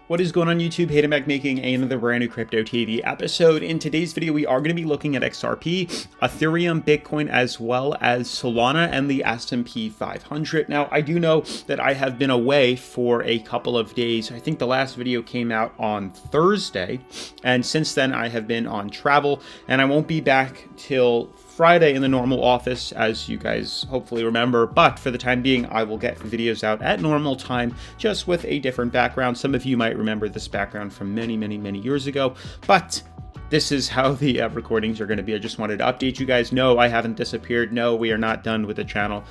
What is going on YouTube? Hayden back making another brand new Crypto TV episode. In today's video, we are going to be looking at XRP, Ethereum, Bitcoin, as well as Solana and the S&P 500. Now, I do know that I have been away for a couple of days. I think the last video came out on Thursday, and since then I have been on travel, and I won't be back till Friday in the normal office, as you guys hopefully remember, but for the time being, I will get videos out at normal time, just with a different background. Some of you might remember this background from many years ago, but this is how the recordings are going to be. I just wanted to update you guys. No, I haven't disappeared. No, we are not done with the channel.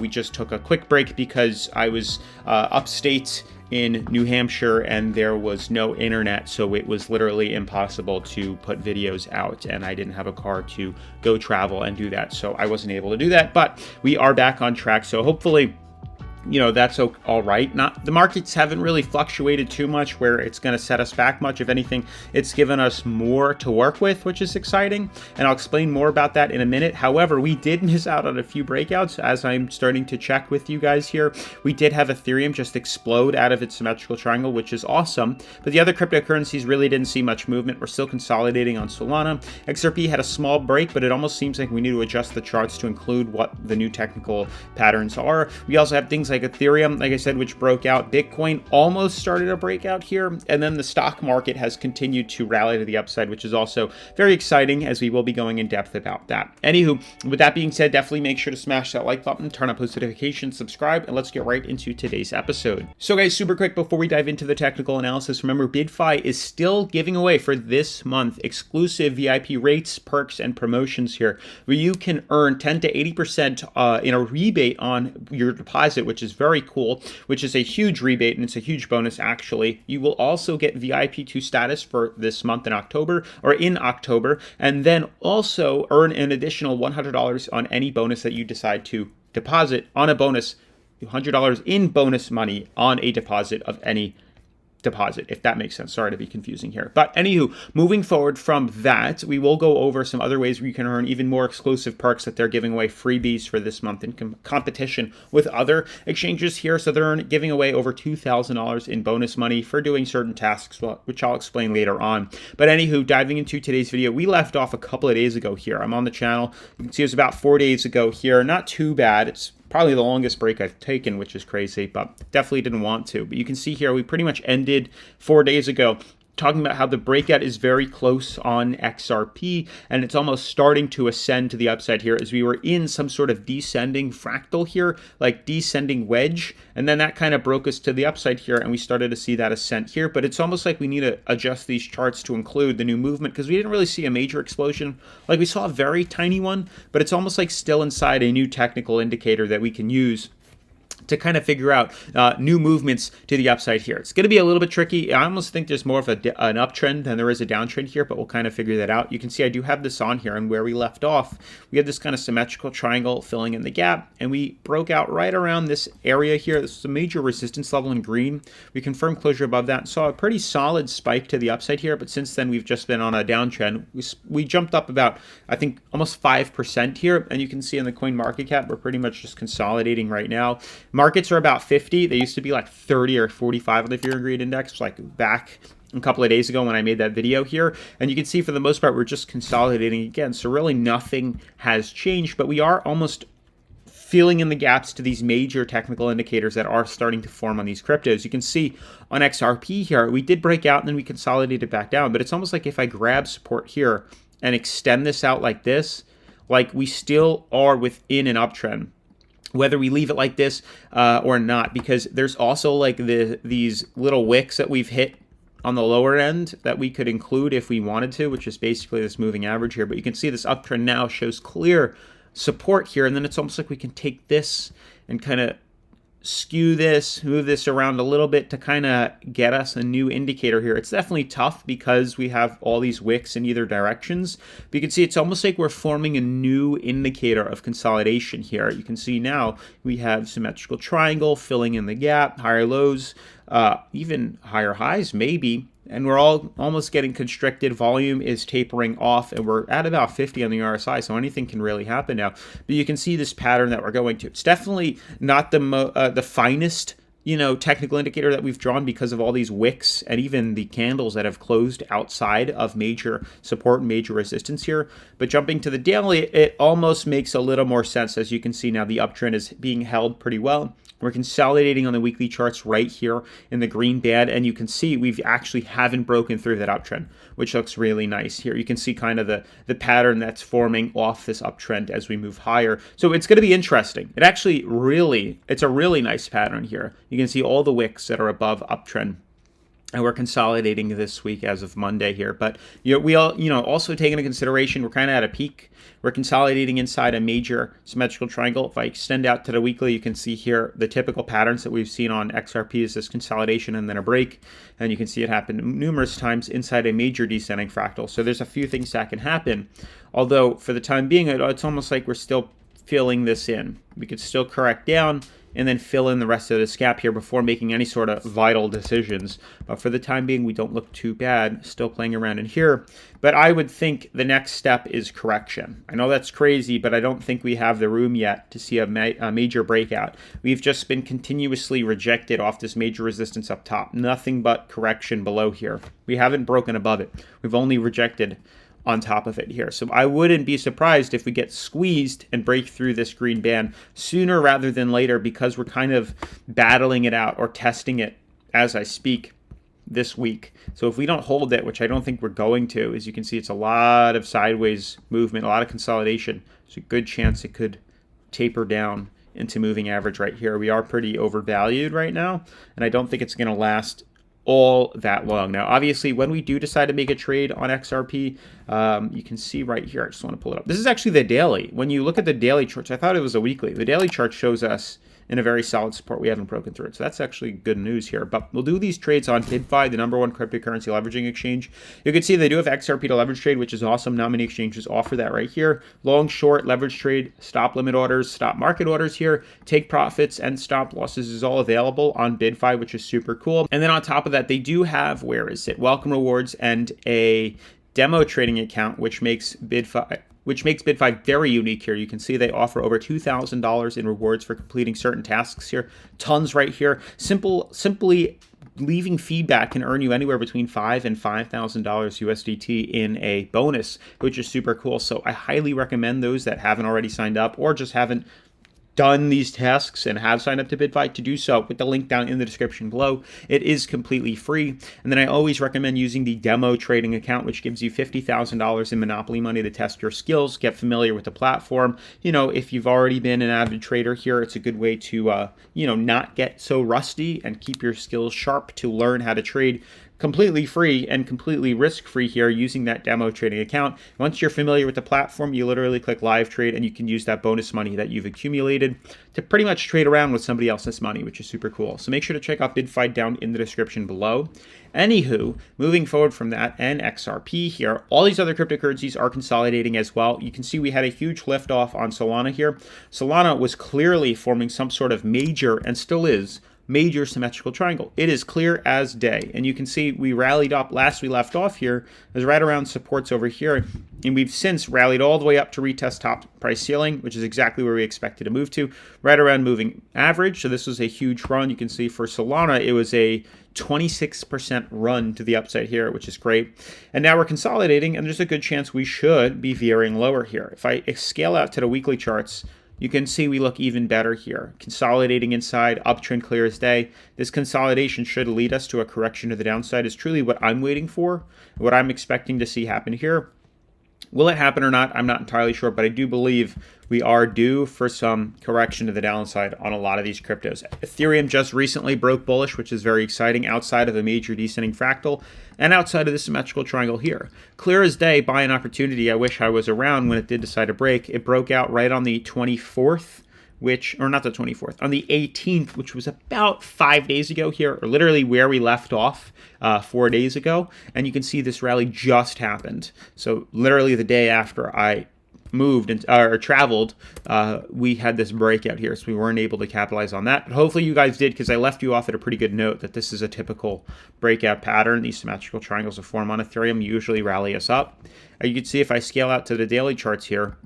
We just took a quick break because I was upstate in New Hampshire and there was no internet, so it was literally impossible to put videos out, and I didn't have a car to go travel and do that, so I wasn't able to do that. But we are back on track, so hopefully, you know, that's all right. The markets haven't really fluctuated too much where it's going to set us back much. If anything, it's given us more to work with, which is exciting, and I'll explain more about that in a minute. However, we did miss out on a few breakouts, as I'm starting to check with you guys here. We did have Ethereum just explode out of its symmetrical triangle, which is awesome, but the other cryptocurrencies really didn't see much movement. We're still consolidating on Solana. XRP had a small break, but it almost seems like we need to adjust the charts to include what the new technical patterns are. We also have things like Ethereum, like I said, which broke out. Bitcoin almost started a breakout here, and then the stock market has continued to rally to the upside, which is also very exciting, as we will be going in depth about that. Anywho, with that being said, definitely make sure to smash that like button, turn on post notifications, subscribe, and let's get right into today's episode. So guys, super quick before we dive into the technical analysis, remember BidFi is still giving away for this month exclusive VIP rates, perks, and promotions here, where you can earn 10 to 80% in a rebate on your deposit, which is very cool, which is a huge rebate, and it's a huge bonus actually. You will also get VIP 2 status for this month in October, and then also earn an additional $100 on any bonus that you decide to deposit on a bonus, $100 in bonus money on a deposit of any deposit, if that makes sense. Sorry to be confusing here. But anywho, moving forward from that, we will go over some other ways where you can earn even more exclusive perks that they're giving away freebies for this month in competition with other exchanges here. So they're giving away over $2,000 in bonus money for doing certain tasks, which I'll explain later on. But anywho, diving into today's video, we left off a couple of days ago here. I'm on the channel. You can see it was about 4 days ago here. Not too bad. It's probably the longest break I've taken, which is crazy, but definitely didn't want to. But you can see here, we pretty much ended 4 days ago talking about how the breakout is very close on XRP, and it's almost starting to ascend to the upside here, as we were in some sort of descending fractal here, like descending wedge, and then that kind of broke us to the upside here, and we started to see that ascent here. But it's almost like we need to adjust these charts to include the new movement, because we didn't really see a major explosion. Like, we saw a very tiny one, but it's almost like still inside a new technical indicator that we can use to kind of figure out new movements to the upside here. It's going to be a little bit tricky. I almost think there's more of an uptrend than there is a downtrend here, but we'll kind of figure that out. You can see I do have this on here, and where we left off, we had this kind of symmetrical triangle filling in the gap, and we broke out right around this area here. This is a major resistance level in green. We confirmed closure above that and saw a pretty solid spike to the upside here, but since then we've just been on a downtrend. We jumped up about, I think, almost 5% here, and you can see in the coin market cap, we're pretty much just consolidating right now. Markets are about 50. They used to be like 30 or 45 on the Fear and Greed Index, like back a couple of days ago when I made that video here. And you can see for the most part, we're just consolidating again. So really nothing has changed, but we are almost filling in the gaps to these major technical indicators that are starting to form on these cryptos. You can see on XRP here, we did break out and then we consolidated back down, but it's almost like if I grab support here and extend this out like this, like we still are within an uptrend, whether we leave it like this or not, because there's also like these little wicks that we've hit on the lower end that we could include if we wanted to, which is basically this moving average here. But you can see this uptrend now shows clear support here, and then it's almost like we can take this and kind of skew this, move this around a little bit to kind of get us a new indicator here. It's definitely tough because we have all these wicks in either directions. But you can see it's almost like we're forming a new indicator of consolidation here. You can see now we have symmetrical triangle filling in the gap, higher lows, even higher highs maybe. And we're all almost getting constricted. Volume is tapering off, and we're at about 50 on the RSI, so anything can really happen now. But you can see this pattern that we're going to. It's definitely not the finest technical indicator that we've drawn because of all these wicks and even the candles that have closed outside of major support and major resistance here. But jumping to the daily, it almost makes a little more sense. As you can see now, the uptrend is being held pretty well. We're consolidating on the weekly charts right here in the green band, and you can see we actually haven't broken through that uptrend, which looks really nice here. You can see kind of the pattern that's forming off this uptrend as we move higher. So it's going to be interesting. It's a really nice pattern here. You can see all the wicks that are above uptrend. And we're consolidating this week as of Monday here. But we all, also take into consideration we're kind of at a peak. We're consolidating inside a major symmetrical triangle. If I extend out to the weekly, you can see here the typical patterns that we've seen on XRP is this consolidation and then a break. And you can see it happen numerous times inside a major descending fractal. So there's a few things that can happen. Although for the time being, it's almost like we're still filling this in. We could still correct down and then fill in the rest of this gap here before making any sort of vital decisions. But for the time being, we don't look too bad, still playing around in here. But I would think the next step is correction. I know that's crazy, but I don't think we have the room yet to see a major breakout. We've just been continuously rejected off this major resistance up top. Nothing but correction below here. We haven't broken above it. We've only rejected on top of it here. So I wouldn't be surprised if we get squeezed and break through this green band sooner rather than later, because we're kind of battling it out or testing it as I speak this week. So if we don't hold it, which I don't think we're going to, as you can see, it's a lot of sideways movement, a lot of consolidation. There's a good chance it could taper down into moving average right here. We are pretty overvalued right now, and I don't think it's going to last all that long. Now, obviously, when we do decide to make a trade on XRP, you can see right here, I just want to pull it up. This is actually the daily. When you look at the daily charts, I thought it was a weekly. The daily chart shows us in a very solid support. We haven't broken through it. So that's actually good news here. But we'll do these trades on BidFi, the #1 cryptocurrency leveraging exchange. You can see they do have XRP to leverage trade, which is awesome. Not many exchanges offer that right here. Long, short, leverage trade, stop limit orders, stop market orders here, take profits and stop losses is all available on BidFi, which is super cool. And then on top of that, they do have, welcome rewards and a demo trading account, which makes BidFi very unique here. You can see they offer over $2,000 in rewards for completing certain tasks here. Tons right here. Simply leaving feedback can earn you anywhere between $5,000 and $5,000 USDT in a bonus, which is super cool. So I highly recommend those that haven't already signed up or just haven't done these tasks and have signed up to BidFi to do so with the link down in the description below. It is completely free. And then I always recommend using the demo trading account, which gives you $50,000 in Monopoly money to test your skills, get familiar with the platform. If you've already been an avid trader here, it's a good way to, not get so rusty and keep your skills sharp to learn how to trade completely free and completely risk-free here using that demo trading account. Once you're familiar with the platform, you literally click live trade and you can use that bonus money that you've accumulated to pretty much trade around with somebody else's money, which is super cool. So make sure to check out BidFi down in the description below. Anywho, moving forward from that and XRP here, all these other cryptocurrencies are consolidating as well. You can see we had a huge lift off on Solana here. Solana was clearly forming some sort of major, and still is, major symmetrical triangle. It is clear as day. And you can see we rallied up last we left off here. It was right around supports over here. And we've since rallied all the way up to retest top price ceiling, which is exactly where we expected to move to, right around moving average. So this was a huge run. You can see for Solana, it was a 26% run to the upside here, which is great. And now we're consolidating, and there's a good chance we should be veering lower here. If I scale out to the weekly charts, you can see we look even better here. Consolidating inside, uptrend clear as day. This consolidation should lead us to a correction to the downside is truly what I'm waiting for, what I'm expecting to see happen here. Will it happen or not? I'm not entirely sure, but I do believe we are due for some correction to the downside on a lot of these cryptos. Ethereum just recently broke bullish, which is very exciting outside of a major descending fractal and outside of the symmetrical triangle here. Clear as day, buy an opportunity. I wish I was around when it did decide to break. It broke out right on the 24th, not the 24th, on the 18th, which was about 5 days ago here, or literally where we left off 4 days ago. And you can see this rally just happened. So literally the day after I moved or traveled, we had this breakout here, so we weren't able to capitalize on that. But hopefully you guys did, because I left you off at a pretty good note that this is a typical breakout pattern. These symmetrical triangles of form on Ethereum usually rally us up. You can see if I scale out to the daily charts here,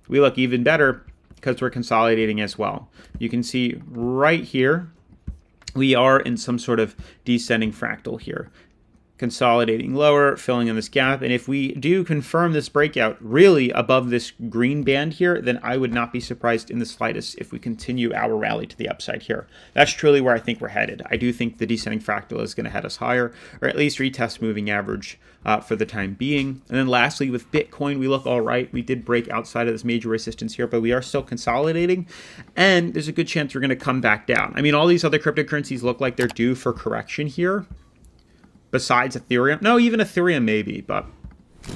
we look even better because we're consolidating as well. You can see right here, we are in some sort of descending fractal here, consolidating lower, filling in this gap. And if we do confirm this breakout really above this green band here, then I would not be surprised in the slightest if we continue our rally to the upside here. That's truly where I think we're headed. I do think the descending fractal is going to head us higher, or at least retest moving average for the time being. And then lastly, with Bitcoin, we look all right. We did break outside of this major resistance here, but we are still consolidating, and there's a good chance we're going to come back down. I mean, all these other cryptocurrencies look like they're due for correction here. Besides Ethereum, no, even Ethereum maybe, but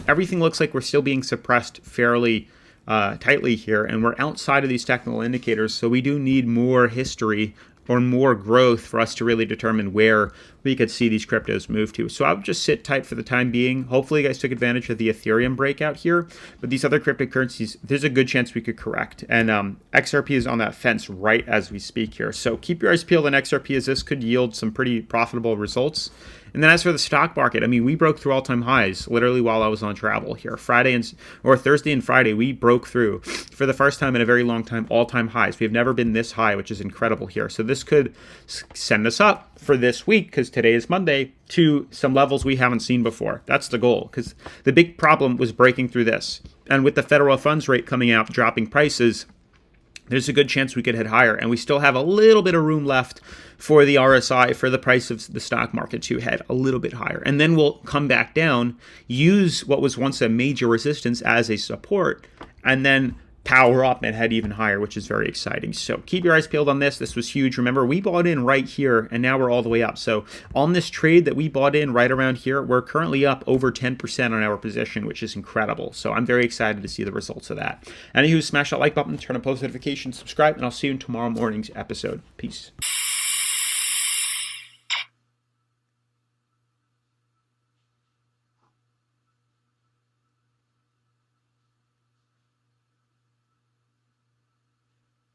everything looks like we're still being suppressed fairly tightly here, and we're outside of these technical indicators, so we do need more history or more growth for us to really determine where we could see these cryptos move to. So I would just sit tight for the time being. Hopefully you guys took advantage of the Ethereum breakout here, but these other cryptocurrencies, there's a good chance we could correct. And XRP is on that fence right as we speak here. So keep your eyes peeled on XRP, as this could yield some pretty profitable results. And then as for the stock market, I mean, we broke through all-time highs literally while I was on travel here. Thursday and Friday, we broke through for the first time in a very long time all-time highs. We have never been this high, which is incredible here. So this could send us up for this week, because today is Monday, to some levels we haven't seen before. That's the goal, because the big problem was breaking through this. And with the federal funds rate coming out, dropping prices, there's a good chance we could head higher. And we still have a little bit of room left for the RSI, for the price of the stock market to head a little bit higher. And then we'll come back down, use what was once a major resistance as a support, and then power up and head even higher, which is very exciting. So keep your eyes peeled on this. This was huge. Remember, we bought in right here, and now we're all the way up. So on this trade that we bought in right around here, we're currently up over 10% on our position, which is incredible. So I'm very excited to see the results of that. Anywho, smash that like button, turn on post notifications, subscribe, and I'll see you in tomorrow morning's episode. Peace.